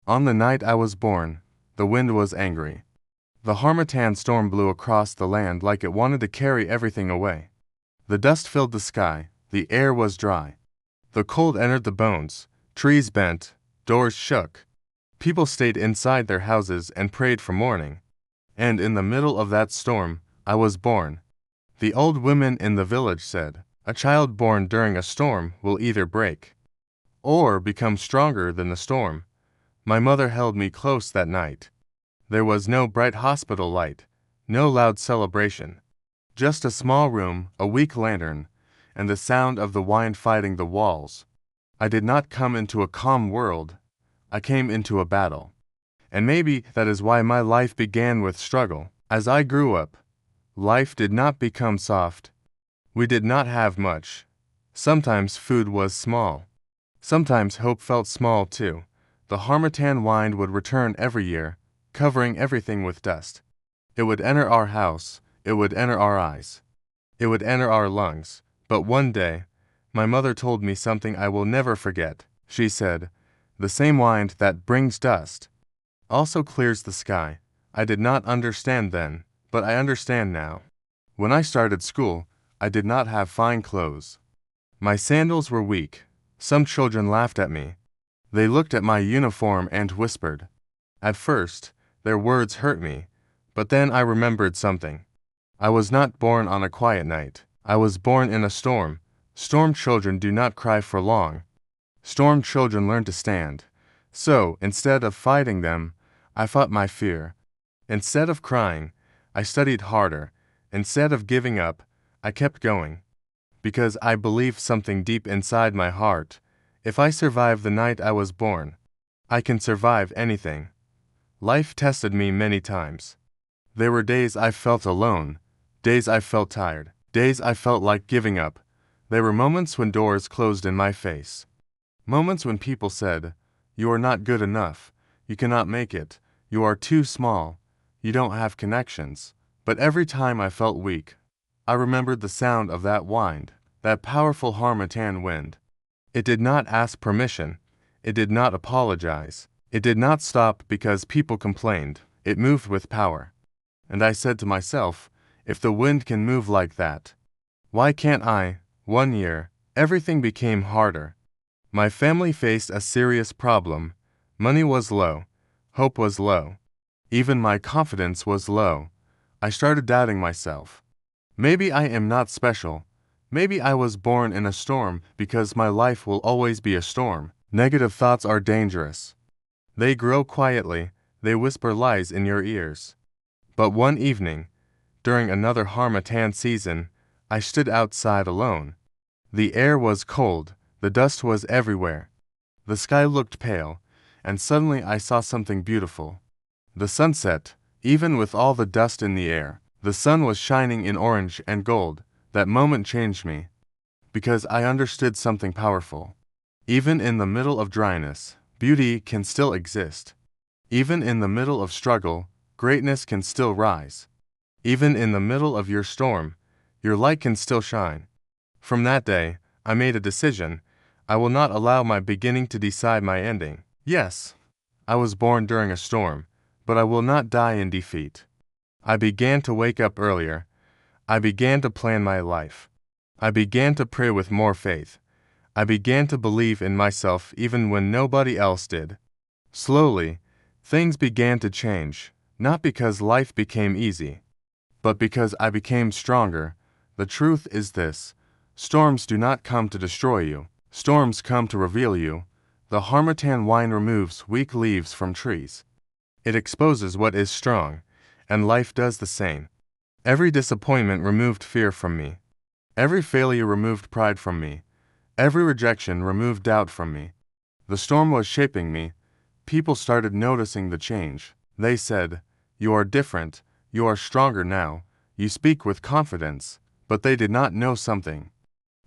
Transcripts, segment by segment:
On the night I was born, the wind was angry. The harmattan storm blew across the land like it wanted to carry everything away. The dust filled the sky, the air was dry. The cold entered the bones, trees bent, doors shook. People stayed inside their houses and prayed for morning. And in the middle of that storm, I was born. The old women in the village said, "A child born during a storm will either break or become stronger than the storm." My mother held me close that night. There was no bright hospital light, no loud celebration. Just a small room, a weak lantern, and the sound of the wind fighting the walls. I did not come into a calm world. I came into a battle. And maybe that is why my life began with struggle. As I grew up, life did not become soft. We did not have much. Sometimes food was small. Sometimes hope felt small too. The harmattan wind would return every year, covering everything with dust. It would enter our house, it would enter our eyes, it would enter our lungs. But one day, my mother told me something I will never forget. She said, "The same wind that brings dust also clears the sky." I did not understand then, but I understand now. When I started school, I did not have fine clothes. My sandals were weak. Some children laughed at me. They looked at my uniform and whispered. At first, their words hurt me, but then I remembered something. I was not born on a quiet night. I was born in a storm. Storm children do not cry for long. Storm children learn to stand. So, instead of fighting them, I fought my fear. Instead of crying, I studied harder. Instead of giving up, I kept going. Because I believed something deep inside my heart. If I survive the night I was born, I can survive anything. Life tested me many times. There were days I felt alone, days I felt tired, days I felt like giving up. There were moments when doors closed in my face. Moments when people said, "You are not good enough, you cannot make it, you are too small, you don't have connections." But every time I felt weak, I remembered the sound of that wind, that powerful harmattan wind. It did not ask permission. It did not apologize. It did not stop because people complained. It moved with power. And I said to myself, if the wind can move like that, why can't I? One year, everything became harder. My family faced a serious problem. Money was low. Hope was low. Even my confidence was low. I started doubting myself. Maybe I am not special. Maybe I was born in a storm because my life will always be a storm. Negative thoughts are dangerous. They grow quietly, they whisper lies in your ears. But one evening, during another harmattan season, I stood outside alone. The air was cold, the dust was everywhere. The sky looked pale, and suddenly I saw something beautiful. The sunset, even with all the dust in the air. The sun was shining in orange and gold. That moment changed me, because I understood something powerful. Even in the middle of dryness, beauty can still exist. Even in the middle of struggle, greatness can still rise. Even in the middle of your storm, your light can still shine. From that day, I made a decision. I will not allow my beginning to decide my ending. Yes, I was born during a storm, but I will not die in defeat. I began to wake up earlier. I began to plan my life. I began to pray with more faith. I began to believe in myself even when nobody else did. Slowly, things began to change, not because life became easy, but because I became stronger. The truth is this: storms do not come to destroy you. Storms come to reveal you. The harmattan wind removes weak leaves from trees. It exposes what is strong, and life does the same. Every disappointment removed fear from me. Every failure removed pride from me. Every rejection removed doubt from me. The storm was shaping me. People started noticing the change. They said, "You are different. You are stronger now. You speak with confidence." But they did not know something.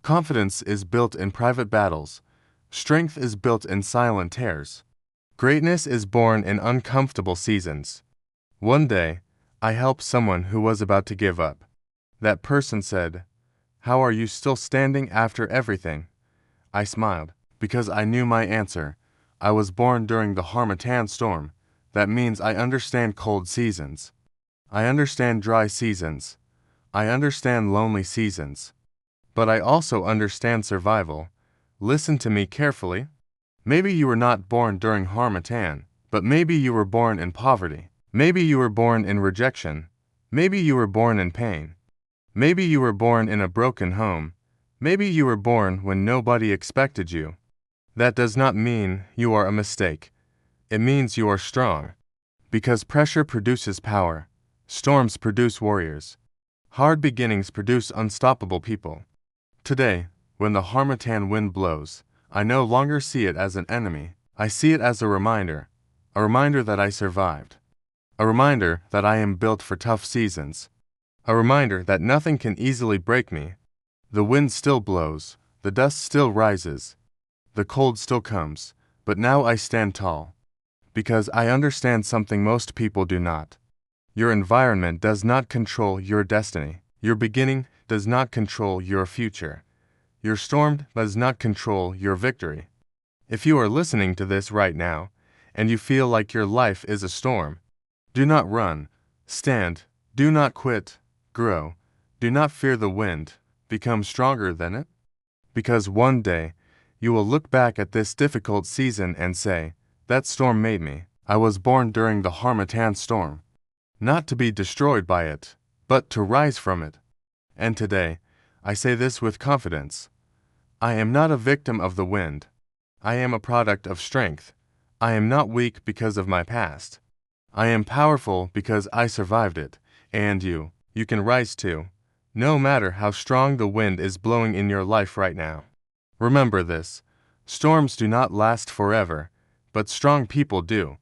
Confidence is built in private battles. Strength is built in silent tears. Greatness is born in uncomfortable seasons. One day, I helped someone who was about to give up. That person said, "How are you still standing after everything?" I smiled, because I knew my answer. I was born during the Harmattan storm. That means I understand cold seasons. I understand dry seasons. I understand lonely seasons. But I also understand survival. Listen to me carefully. Maybe you were not born during Harmattan, but maybe you were born in poverty. Maybe you were born in rejection. Maybe you were born in pain. Maybe you were born in a broken home. Maybe you were born when nobody expected you. That does not mean you are a mistake. It means you are strong. Because pressure produces power. Storms produce warriors. Hard beginnings produce unstoppable people. Today, when the Harmattan wind blows, I no longer see it as an enemy. I see it as a reminder that I survived. A reminder that I am built for tough seasons. A reminder that nothing can easily break me. The wind still blows, the dust still rises, the cold still comes, but now I stand tall. Because I understand something most people do not. Your environment does not control your destiny. Your beginning does not control your future. Your storm does not control your victory. If you are listening to this right now, and you feel like your life is a storm, do not run. Stand. Do not quit. Grow. Do not fear the wind. Become stronger than it. Because one day, you will look back at this difficult season and say, that storm made me. I was born during the Harmattan storm. Not to be destroyed by it, but to rise from it. And today, I say this with confidence. I am not a victim of the wind. I am a product of strength. I am not weak because of my past. I am powerful because I survived it, and you can rise too, no matter how strong the wind is blowing in your life right now. Remember this, storms do not last forever, but strong people do.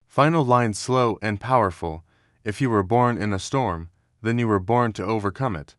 Final line slow and powerful. If you were born in a storm, then you were born to overcome it.